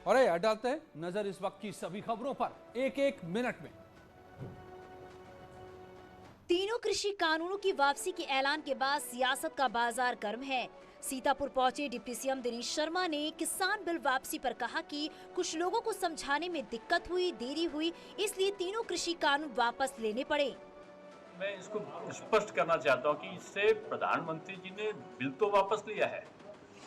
और डालते हैं नजर इस वक्त की सभी खबरों पर एक एक मिनट में। तीनों कृषि कानूनों की वापसी के ऐलान के बाद सियासत का बाजार गर्म है। सीतापुर पहुंचे डिप्टी सीएम दिनेश शर्मा ने किसान बिल वापसी पर कहा कि कुछ लोगों को समझाने में दिक्कत हुई, देरी हुई, इसलिए तीनों कृषि कानून वापस लेने पड़े। मैं इसको स्पष्ट करना चाहता हूं कि इससे प्रधानमंत्री जी ने बिल तो वापस लिया है,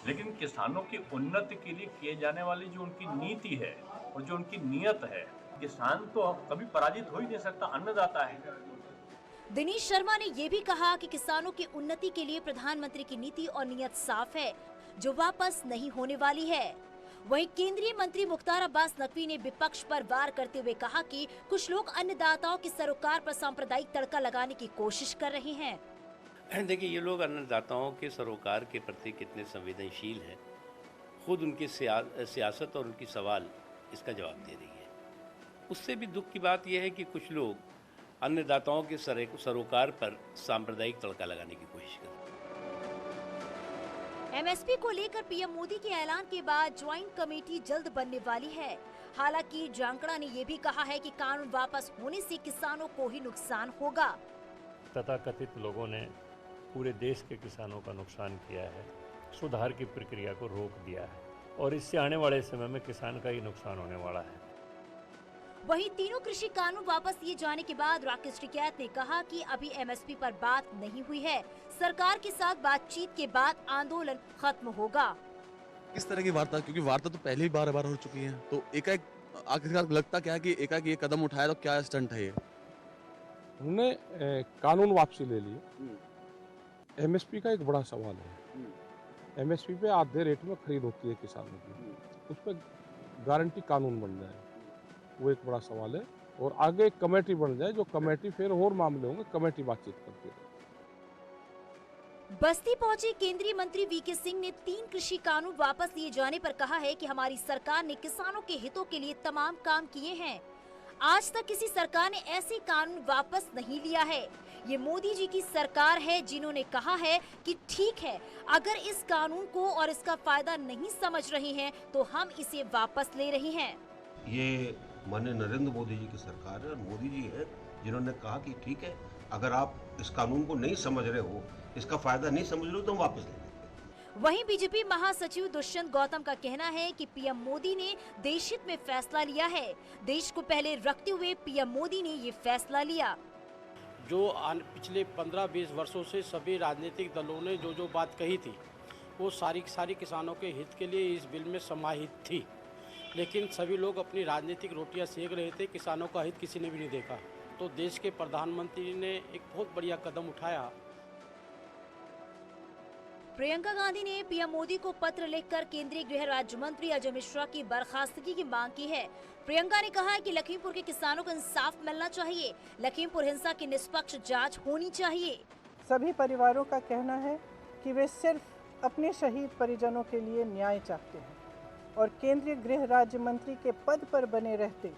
लेकिन किसानों की उन्नति के लिए किए जाने वाली जो उनकी नीति है और जो उनकी नीयत है, किसान तो कभी पराजित हो ही नहीं सकता, अन्नदाता है। दिनेश शर्मा ने ये भी कहा कि किसानों की उन्नति के लिए प्रधानमंत्री की नीति और नीयत साफ है, जो वापस नहीं होने वाली है। वहीं केंद्रीय मंत्री मुख्तार अब्बास नकवी ने विपक्ष पर वार करते हुए कहा कि कुछ लोग अन्नदाताओं की सरोकार पर सांप्रदायिक तड़का लगाने की कोशिश कर रहे हैं। देखिए, ये लोग अन्नदाताओं के सरोकार के प्रति कितने संवेदनशील हैं, खुद उनकी सियासत और उनकी सवाल इसका जवाब दे रही है। उससे भी दुख की बात यह है कि कुछ लोग अन्नदाताओं के सरोकार पर सांप्रदायिक तड़का लगाने की कोशिश कर रहे हैं। एमएसपी को लेकर पीएम मोदी के ऐलान के बाद ज्वाइंट कमेटी जल्द बनने वाली है। हालांकि जांगड़ा ने ये भी कहा है कि कानून वापस होने से किसानों को ही नुकसान होगा। तथाकथित लोगों ने पूरे देश के किसानों का नुकसान किया है, सुधार की प्रक्रिया को रोक दिया है और इससे आने वाले समय में किसान का ही नुकसान होने वाला है। वहीं तीनों कृषि कानून वापस लिए जाने के बाद राकेश टिकैत ने कहा कि अभी एमएसपी पर बात नहीं हुई है, सरकार के साथ बातचीत के बाद आंदोलन खत्म होगा। किस तरह की वार्ता, क्योंकि वार्ता तो पहले ही बार हो चुकी है, तो एकाएक आखिरकार लगता क्या है कि एकाएक ये कदम उठाया तो क्या स्टंट है ये? उन्होंने कानून वापसी ले ली। एमएसपी का एक बड़ा सवाल है। एमएसपी पे आधे रेट में खरीद होती है किसानों की, उस पर गारंटी कानून बन जाए, वो एक बड़ा सवाल है। और आगे एक कमेटी बन जाए, जो कमेटी फिर और मामले होंगे, कमेटी बातचीत करती है। बस्ती पहुंचे केंद्रीय मंत्री वीके सिंह ने 3 कृषि कानून वापस लिए जाने पर कहा है कि हमारी सरकार ने किसानों के हितों के लिए तमाम काम किए हैं। आज तक किसी सरकार ने ऐसे कानून वापस नहीं लिया है। ये मोदी जी की सरकार है, जिन्होंने कहा है कि ठीक है, अगर इस कानून को और इसका फायदा नहीं समझ रहे हैं तो हम इसे वापस ले रहे हैं। ये माननीय नरेंद्र मोदी जी की सरकार है और मोदी जी है जिन्होंने कहा कि ठीक है, अगर आप इस कानून को नहीं समझ रहे हो, इसका फायदा नहीं समझ रहे हो, तो हम वापस ले लेंगे। वहीं बीजेपी महासचिव दुष्यंत गौतम का कहना है कि पीएम मोदी ने देश हित में फैसला लिया है। देश को पहले रखते हुए पीएम मोदी ने ये फैसला लिया। जो पिछले 15-20 वर्षों से सभी राजनीतिक दलों ने जो बात कही थी, वो सारी किसानों के हित के लिए इस बिल में समाहित थी, लेकिन सभी लोग अपनी राजनीतिक रोटियां सेक रहे थे, किसानों का हित किसी ने भी नहीं देखा। तो देश के प्रधानमंत्री ने एक बहुत बढ़िया कदम उठाया। प्रियंका गांधी ने पीएम मोदी को पत्र लिखकर केंद्रीय गृह राज्य मंत्री अजय मिश्रा की बर्खास्तगी की मांग की है। प्रियंका ने कहा है कि लखीमपुर के किसानों को इंसाफ मिलना चाहिए, लखीमपुर हिंसा की निष्पक्ष जांच होनी चाहिए। सभी परिवारों का कहना है कि वे सिर्फ अपने शहीद परिजनों के लिए न्याय चाहते हैं और केंद्रीय गृह राज्य मंत्री के पद पर बने रहते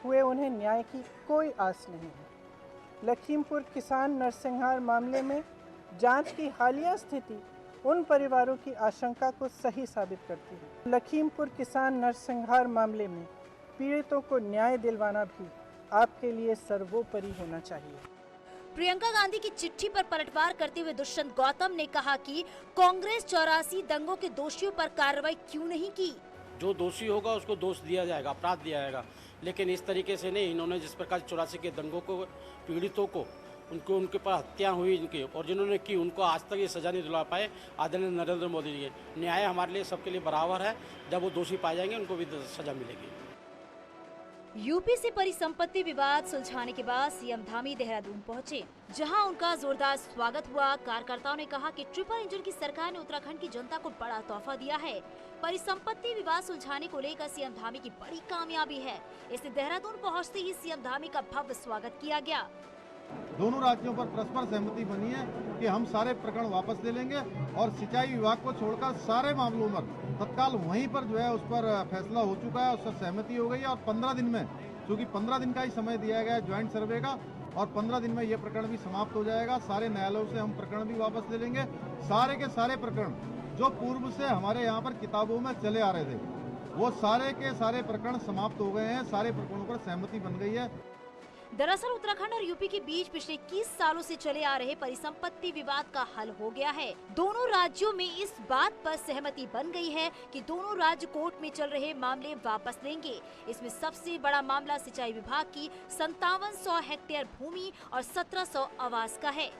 हुए उन्हें न्याय की कोई आस नहीं है। लखीमपुर किसान नरसंहार मामले में जांच की हालिया स्थिति उन परिवारों की आशंका को सही साबित करती है। लखीमपुर किसान नरसंहार मामले में पीड़ितों को न्याय दिलवाना भी आपके लिए सर्वोपरि होना चाहिए। प्रियंका गांधी की चिट्ठी पर पलटवार करते हुए दुष्यंत गौतम ने कहा कि कांग्रेस 84 दंगों के दोषियों पर कार्रवाई क्यों नहीं की। जो दोषी होगा उसको दोष दिया जाएगा, अपराध दिया जाएगा, लेकिन इस तरीके से नहीं। इन्होंने जिस प्रकार 84 के दंगों को, पीड़ितों को, उनके पर हत्या हुई इनकी, और जिन्होंने की उनको आज तक ये सजा नहीं दिला पाए। आदरणीय नरेंद्र मोदी जी, न्याय हमारे लिए सबके लिए बराबर है। जब वो दोषी पाए जाएंगे उनको भी सजा मिलेगी। यूपी से परिसंपत्ति विवाद सुलझाने के बाद सीएम धामी देहरादून पहुंचे, जहां उनका जोरदार स्वागत हुआ। कार्यकर्ताओं ने कहा कि ट्रिपल इंजन की सरकार ने उत्तराखंड की जनता को बड़ा तोहफा दिया है। परिसंपत्ति विवाद सुलझाने को लेकर सीएम धामी की बड़ी कामयाबी है। इससे देहरादून पहुंचते ही सीएम धामी का भव्य स्वागत किया गया। दोनों राज्यों पर परस्पर सहमति बनी है कि हम सारे प्रकरण वापस ले लेंगे और सिंचाई विभाग को छोड़कर सारे मामलों पर तत्काल वहीं पर जो है उस पर फैसला हो चुका है, उस पर सहमति हो गई है। और 15 दिन में, क्योंकि 15 दिन का ही समय दिया गया है ज्वाइंट सर्वे का, और 15 दिन में ये प्रकरण भी समाप्त हो जाएगा। सारे न्यायालयों से हम प्रकरण भी वापस ले लेंगे। सारे के सारे प्रकरण जो पूर्व से हमारे यहाँ पर किताबों में चले आ रहे थे, वो सारे के सारे प्रकरण समाप्त हो गए हैं, सारे प्रकरणों पर सहमति बन गई है। दरअसल उत्तराखंड और यूपी के बीच पिछले 21 सालों से चले आ रहे परिसंपत्ति विवाद का हल हो गया है। दोनों राज्यों में इस बात पर सहमति बन गई है कि दोनों राज्य कोर्ट में चल रहे मामले वापस लेंगे। इसमें सबसे बड़ा मामला सिंचाई विभाग की 5700 हेक्टेयर भूमि और 1700 आवास का है।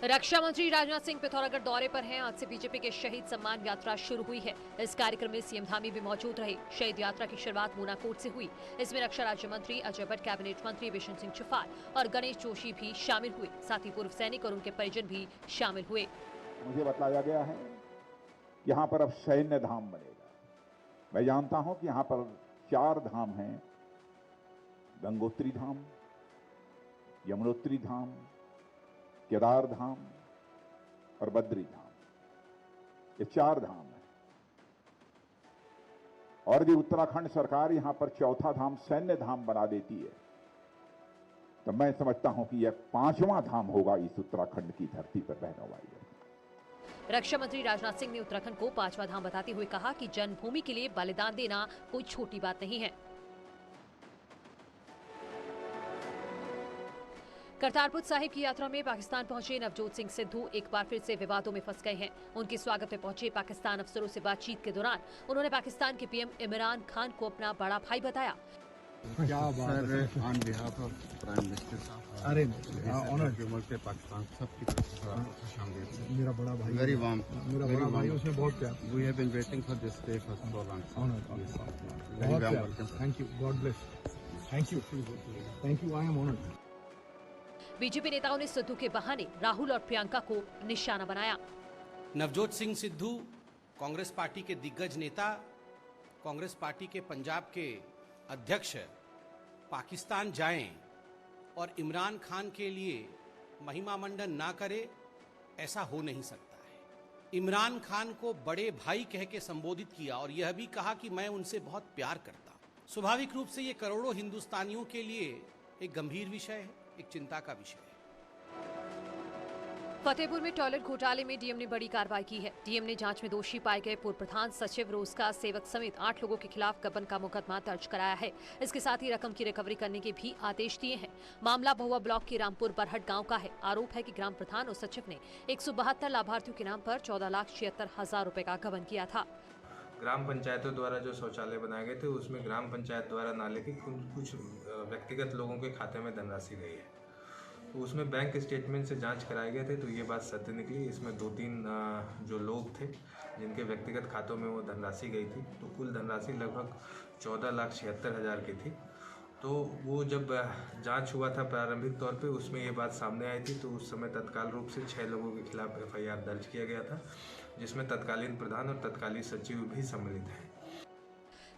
रक्षा मंत्री राजनाथ सिंह पिथौरागढ़ दौरे पर हैं। आज से बीजेपी के शहीद सम्मान यात्रा शुरू हुई है। इस कार्यक्रम में सीएम धामी भी मौजूद रहे। शहीद यात्रा की शुरुआत मूनाकोट से हुई। इसमें रक्षा राज्य मंत्री अजय भट्ट, कैबिनेट मंत्री बिशन सिंह चुफाल और गणेश जोशी भी शामिल हुए। साथ ही पूर्व सैनिक और उनके परिजन भी शामिल हुए। मुझे बताया गया है कि यहाँ पर अब सैन्य धाम बनेगा। मैं जानता हूँ कि यहाँ पर 4 धाम हैं, गंगोत्री धाम, यमुनोत्री धाम, केदार धाम और बद्री धाम। ये 4 धाम है और यदि उत्तराखंड सरकार यहां पर 4था धाम सैन्य धाम बना देती है तो मैं समझता हूं कि यह 5वां धाम होगा इस उत्तराखंड की धरती पर बहने वाली। रक्षा मंत्री राजनाथ सिंह ने उत्तराखंड को 5वां धाम बताते हुए कहा कि जन्मभूमि के लिए बलिदान देना कोई छोटी बात नहीं है। करतारपुर साहिब की यात्रा में पाकिस्तान पहुंचे नवजोत सिंह सिद्धू एक बार फिर से विवादों में फंस गए हैं। उनके स्वागत में पहुंचे पाकिस्तान अफसरों से बातचीत के दौरान उन्होंने पाकिस्तान के पीएम इमरान खान को अपना बड़ा भाई बताया। क्या बात है on behalf of prime minister साहब, अरे ऑनर से पाकिस्तान सबकी तरफ से खुशामदीद। मेरा बड़ा भाई, वेरी वार्म, मेरा बड़ा भाई, उसमें बहुत प्यार। We have been waiting for this day for so long. Honour, welcome, thank you, god bless, thank you, thank you, I am honoured. BJP नेताओं ने सिद्धू के बहाने राहुल और प्रियंका को निशाना बनाया। नवजोत सिंह सिद्धू कांग्रेस पार्टी के दिग्गज नेता, कांग्रेस पार्टी के पंजाब के अध्यक्ष पाकिस्तान जाएं और इमरान खान के लिए महिमा मंडन ना करे, ऐसा हो नहीं सकता है। इमरान खान को बड़े भाई कह के संबोधित किया और यह भी कहा कि मैं उनसे बहुत प्यार करता हूं। स्वाभाविक रूप से ये करोड़ों हिंदुस्तानियों के लिए एक गंभीर विषय है, एक चिंता का विषय है। फतेहपुर में टॉयलेट घोटाले में डीएम ने बड़ी कार्रवाई की है। डीएम ने जांच में दोषी पाए गए पूर्व प्रधान सचिव, रोजगार सेवक समेत 8 लोगों के खिलाफ गबन का मुकदमा दर्ज कराया है। इसके साथ ही रकम की रिकवरी करने के भी आदेश दिए हैं। मामला बहुआ ब्लॉक के रामपुर बरहट गांव का है। आरोप है कि ग्राम प्रधान और सचिव ने 172 लाभार्थियों के नाम पर 14,76,000 रुपए का गबन किया था। ग्राम पंचायतों द्वारा जो शौचालय बनाए गए थे उसमें ग्राम पंचायत द्वारा नाले के कुछ व्यक्तिगत लोगों के खाते में धनराशि गई है। तो उसमें बैंक स्टेटमेंट से जांच कराए गए थे तो ये बात सत्य निकली। इसमें 2-3 जो लोग थे जिनके व्यक्तिगत खातों में वो धनराशि गई थी, तो कुल धनराशि लगभग 14,76,000 की थी। तो वो जब जांच हुआ था प्रारंभिक तौर पे, उसमें ये बात सामने आई थी। तो उस समय तत्काल रूप से 6 लोगों के खिलाफ FIR दर्ज किया गया था, जिसमें तत्कालीन प्रधान और तत्कालीन सचिव भी सम्मिलित हैं।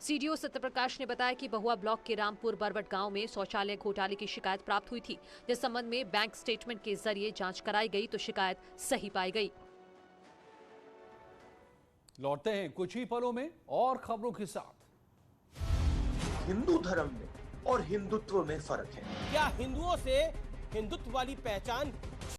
सीडीओ सत्यप्रकाश ने बताया कि बहुआ ब्लॉक के रामपुर बरवट गांव में शौचालय घोटाले की शिकायत प्राप्त हुई थी। जिस संबंध में बैंक स्टेटमेंट के जरिए जांच कराई गई तो शिकायत सही पाई गई। लौटते हैं कुछ ही पलों में और खबरों के साथ। हिंदू धर्म में और हिंदुत्व में फर्क है। क्या हिंदुओं से हिंदुत्व वाली पहचान